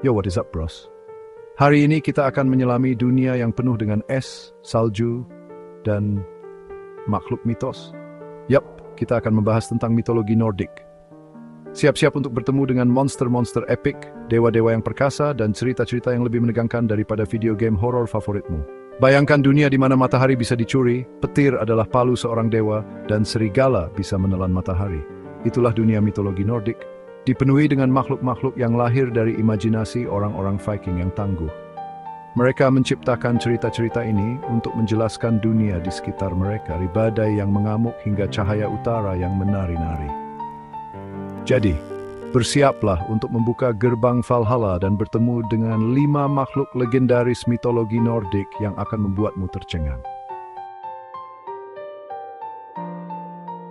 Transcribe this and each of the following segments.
Yo, what is up, bros? Hari ini kita akan menyelami dunia yang penuh dengan es, salju, dan makhluk mitos. Yap, kita akan membahas tentang mitologi Nordik. Siap-siap untuk bertemu dengan monster-monster epik, dewa-dewa yang perkasa, dan cerita-cerita yang lebih menegangkan daripada video game horor favoritmu. Bayangkan dunia di mana matahari bisa dicuri, petir adalah palu seorang dewa, dan serigala bisa menelan matahari. Itulah dunia mitologi Nordik, dipenuhi dengan makhluk-makhluk yang lahir dari imajinasi orang-orang Viking yang tangguh. Mereka menciptakan cerita-cerita ini untuk menjelaskan dunia di sekitar mereka, dari badai yang mengamuk hingga cahaya utara yang menari-nari. Jadi, bersiaplah untuk membuka gerbang Valhalla dan bertemu dengan 5 makhluk legendaris mitologi Nordik yang akan membuatmu tercengang.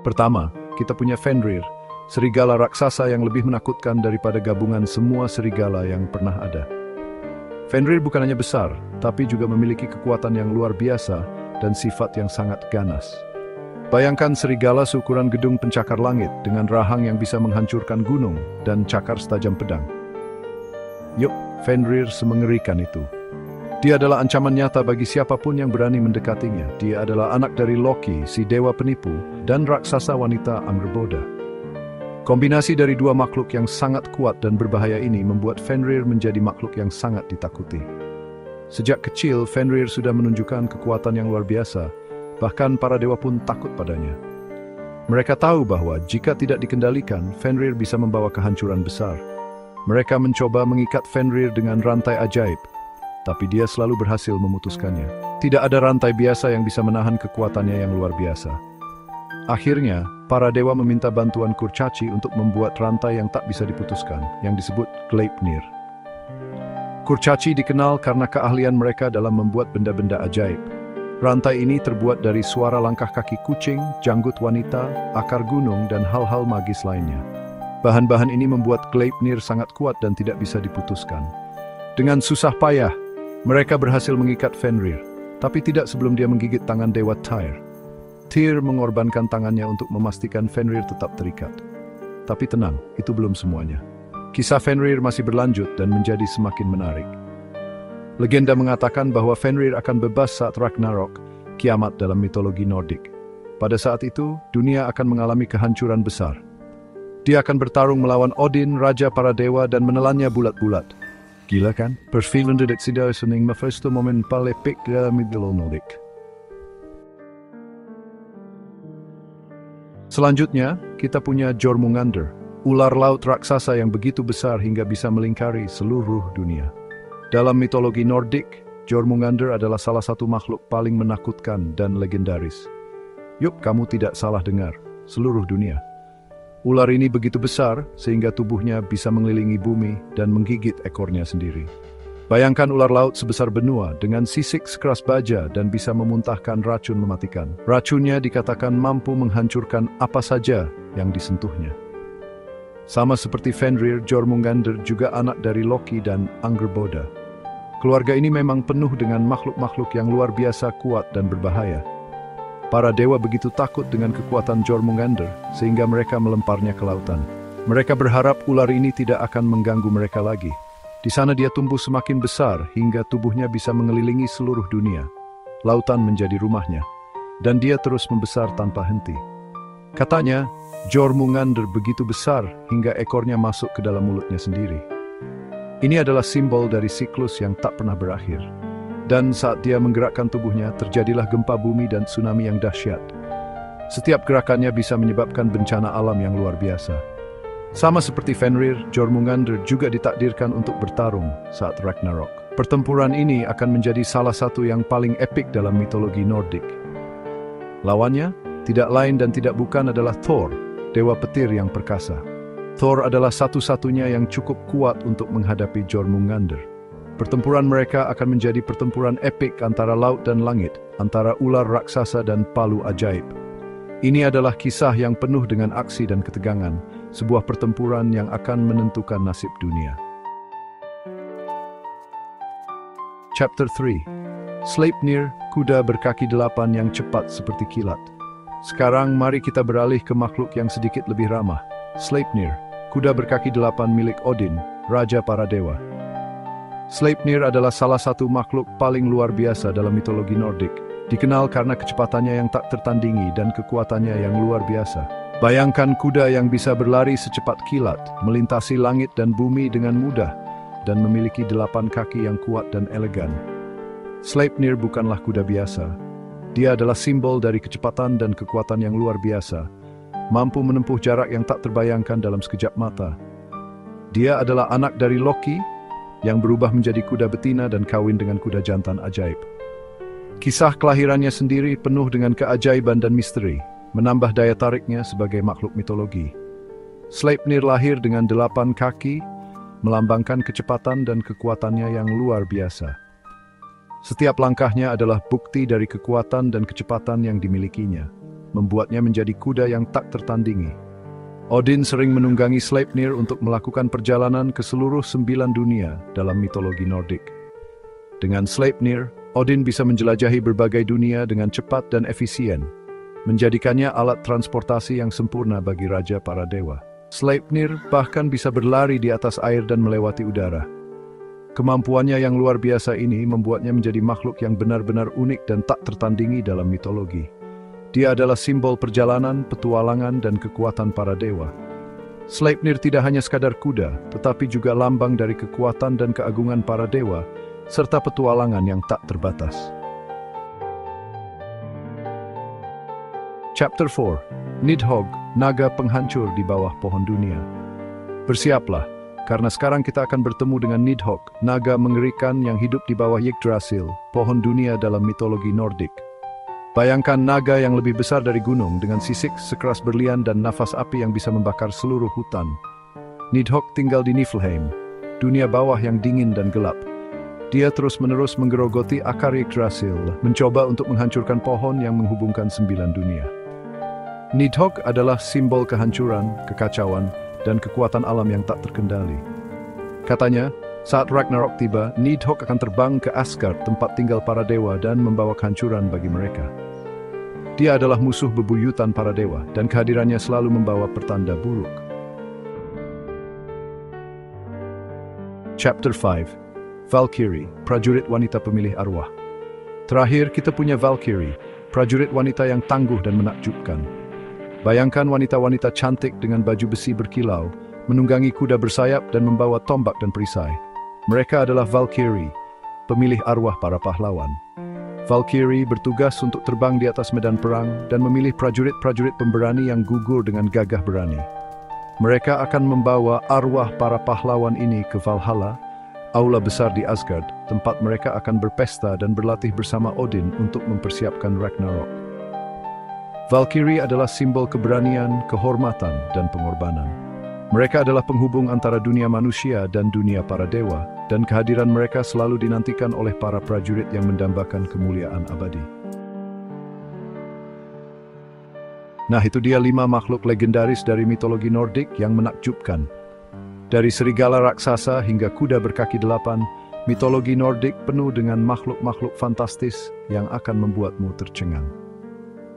Pertama, kita punya Fenrir, serigala raksasa yang lebih menakutkan daripada gabungan semua serigala yang pernah ada. Fenrir bukan hanya besar, tapi juga memiliki kekuatan yang luar biasa dan sifat yang sangat ganas. Bayangkan serigala seukuran gedung pencakar langit dengan rahang yang bisa menghancurkan gunung dan cakar setajam pedang. Yup, Fenrir semengerikan itu. Dia adalah ancaman nyata bagi siapapun yang berani mendekatinya. Dia adalah anak dari Loki, si dewa penipu, dan raksasa wanita Angrboda. Kombinasi dari dua makhluk yang sangat kuat dan berbahaya ini membuat Fenrir menjadi makhluk yang sangat ditakuti. Sejak kecil, Fenrir sudah menunjukkan kekuatan yang luar biasa, bahkan para dewa pun takut padanya. Mereka tahu bahwa jika tidak dikendalikan, Fenrir bisa membawa kehancuran besar. Mereka mencoba mengikat Fenrir dengan rantai ajaib, tapi dia selalu berhasil memutuskannya. Tidak ada rantai biasa yang bisa menahan kekuatannya yang luar biasa. Akhirnya, para dewa meminta bantuan Kurcaci untuk membuat rantai yang tak bisa diputuskan, yang disebut Gleipnir. Kurcaci dikenal karena keahlian mereka dalam membuat benda-benda ajaib. Rantai ini terbuat dari suara langkah kaki kucing, janggut wanita, akar gunung, dan hal-hal magis lainnya. Bahan-bahan ini membuat Gleipnir sangat kuat dan tidak bisa diputuskan. Dengan susah payah, mereka berhasil mengikat Fenrir, tapi tidak sebelum dia menggigit tangan dewa Tyr. Tyr mengorbankan tangannya untuk memastikan Fenrir tetap terikat. Tapi tenang, itu belum semuanya. Kisah Fenrir masih berlanjut dan menjadi semakin menarik. Legenda mengatakan bahwa Fenrir akan bebas saat Ragnarok, kiamat dalam mitologi Nordik. Pada saat itu, dunia akan mengalami kehancuran besar. Dia akan bertarung melawan Odin, raja para dewa, dan menelannya bulat-bulat. Gila kan? Perfilende det sidaa sening første moment palepik dalam mitologi Nordik. Selanjutnya, kita punya Jormungandr, ular laut raksasa yang begitu besar hingga bisa melingkari seluruh dunia. Dalam mitologi Nordik, Jormungandr adalah salah satu makhluk paling menakutkan dan legendaris. Yup, kamu tidak salah dengar, seluruh dunia. Ular ini begitu besar sehingga tubuhnya bisa mengelilingi bumi dan menggigit ekornya sendiri. Bayangkan ular laut sebesar benua dengan sisik sekeras baja dan bisa memuntahkan racun mematikan. Racunnya dikatakan mampu menghancurkan apa saja yang disentuhnya. Sama seperti Fenrir, Jormungandr juga anak dari Loki dan Angrboda. Keluarga ini memang penuh dengan makhluk-makhluk yang luar biasa kuat dan berbahaya. Para dewa begitu takut dengan kekuatan Jormungandr sehingga mereka melemparnya ke lautan. Mereka berharap ular ini tidak akan mengganggu mereka lagi. Di sana dia tumbuh semakin besar hingga tubuhnya bisa mengelilingi seluruh dunia. Lautan menjadi rumahnya, dan dia terus membesar tanpa henti. Katanya, Jormungandr begitu besar hingga ekornya masuk ke dalam mulutnya sendiri. Ini adalah simbol dari siklus yang tak pernah berakhir. Dan saat dia menggerakkan tubuhnya, terjadilah gempa bumi dan tsunami yang dahsyat. Setiap gerakannya bisa menyebabkan bencana alam yang luar biasa. Sama seperti Fenrir, Jormungandr juga ditakdirkan untuk bertarung saat Ragnarok. Pertempuran ini akan menjadi salah satu yang paling epik dalam mitologi Nordik. Lawannya, tidak lain dan tidak bukan adalah Thor, dewa petir yang perkasa. Thor adalah satu-satunya yang cukup kuat untuk menghadapi Jormungandr. Pertempuran mereka akan menjadi pertempuran epik antara laut dan langit, antara ular raksasa dan palu ajaib. Ini adalah kisah yang penuh dengan aksi dan ketegangan, sebuah pertempuran yang akan menentukan nasib dunia. Chapter 3. Sleipnir, kuda berkaki 8 yang cepat seperti kilat. Sekarang mari kita beralih ke makhluk yang sedikit lebih ramah. Sleipnir, kuda berkaki 8 milik Odin, raja para dewa. Sleipnir adalah salah satu makhluk paling luar biasa dalam mitologi Nordik, dikenal karena kecepatannya yang tak tertandingi dan kekuatannya yang luar biasa. Bayangkan kuda yang bisa berlari secepat kilat, melintasi langit dan bumi dengan mudah, dan memiliki 8 kaki yang kuat dan elegan. Sleipnir bukanlah kuda biasa. Dia adalah simbol dari kecepatan dan kekuatan yang luar biasa, mampu menempuh jarak yang tak terbayangkan dalam sekejap mata. Dia adalah anak dari Loki, yang berubah menjadi kuda betina dan kawin dengan kuda jantan ajaib. Kisah kelahirannya sendiri penuh dengan keajaiban dan misteri, menambah daya tariknya sebagai makhluk mitologi. Sleipnir lahir dengan 8 kaki, melambangkan kecepatan dan kekuatannya yang luar biasa. Setiap langkahnya adalah bukti dari kekuatan dan kecepatan yang dimilikinya, membuatnya menjadi kuda yang tak tertandingi. Odin sering menunggangi Sleipnir untuk melakukan perjalanan ke seluruh 9 dunia dalam mitologi Nordik. Dengan Sleipnir, Odin bisa menjelajahi berbagai dunia dengan cepat dan efisien, menjadikannya alat transportasi yang sempurna bagi raja para dewa. Sleipnir bahkan bisa berlari di atas air dan melewati udara. Kemampuannya yang luar biasa ini membuatnya menjadi makhluk yang benar-benar unik dan tak tertandingi dalam mitologi. Dia adalah simbol perjalanan, petualangan, dan kekuatan para dewa. Sleipnir tidak hanya sekadar kuda, tetapi juga lambang dari kekuatan dan keagungan para dewa, serta petualangan yang tak terbatas. Chapter 4. Nidhogg, naga penghancur di bawah pohon dunia. Bersiaplah, karena sekarang kita akan bertemu dengan Nidhogg, naga mengerikan yang hidup di bawah Yggdrasil, pohon dunia dalam mitologi Nordik. Bayangkan naga yang lebih besar dari gunung dengan sisik sekeras berlian dan nafas api yang bisa membakar seluruh hutan. Nidhogg tinggal di Niflheim, dunia bawah yang dingin dan gelap. Dia terus-menerus menggerogoti akar Yggdrasil, mencoba untuk menghancurkan pohon yang menghubungkan 9 dunia. Nidhogg adalah simbol kehancuran, kekacauan, dan kekuatan alam yang tak terkendali. Katanya, saat Ragnarok tiba, Nidhogg akan terbang ke Asgard, tempat tinggal para dewa, dan membawa kehancuran bagi mereka. Dia adalah musuh bebuyutan para dewa, dan kehadirannya selalu membawa pertanda buruk. Chapter 5. Valkyrie, prajurit wanita pemilih arwah. Terakhir, kita punya Valkyrie, prajurit wanita yang tangguh dan menakjubkan. Bayangkan wanita-wanita cantik dengan baju besi berkilau, menunggangi kuda bersayap dan membawa tombak dan perisai. Mereka adalah Valkyrie, pemilih arwah para pahlawan. Valkyrie bertugas untuk terbang di atas medan perang dan memilih prajurit-prajurit pemberani yang gugur dengan gagah berani. Mereka akan membawa arwah para pahlawan ini ke Valhalla, aula besar di Asgard, tempat mereka akan berpesta dan berlatih bersama Odin untuk mempersiapkan Ragnarok. Valkyrie adalah simbol keberanian, kehormatan, dan pengorbanan. Mereka adalah penghubung antara dunia manusia dan dunia para dewa, dan kehadiran mereka selalu dinantikan oleh para prajurit yang mendambakan kemuliaan abadi. Nah, itu dia 5 makhluk legendaris dari mitologi Nordik yang menakjubkan. Dari serigala raksasa hingga kuda berkaki 8, mitologi Nordik penuh dengan makhluk-makhluk fantastis yang akan membuatmu tercengang.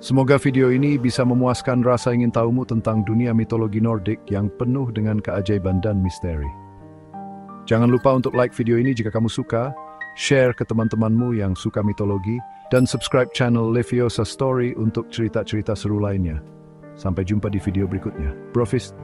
Semoga video ini bisa memuaskan rasa ingin tahumu tentang dunia mitologi Nordik yang penuh dengan keajaiban dan misteri. Jangan lupa untuk like video ini jika kamu suka, share ke teman-temanmu yang suka mitologi, dan subscribe channel Leviosa Story untuk cerita-cerita seru lainnya. Sampai jumpa di video berikutnya. Brofist.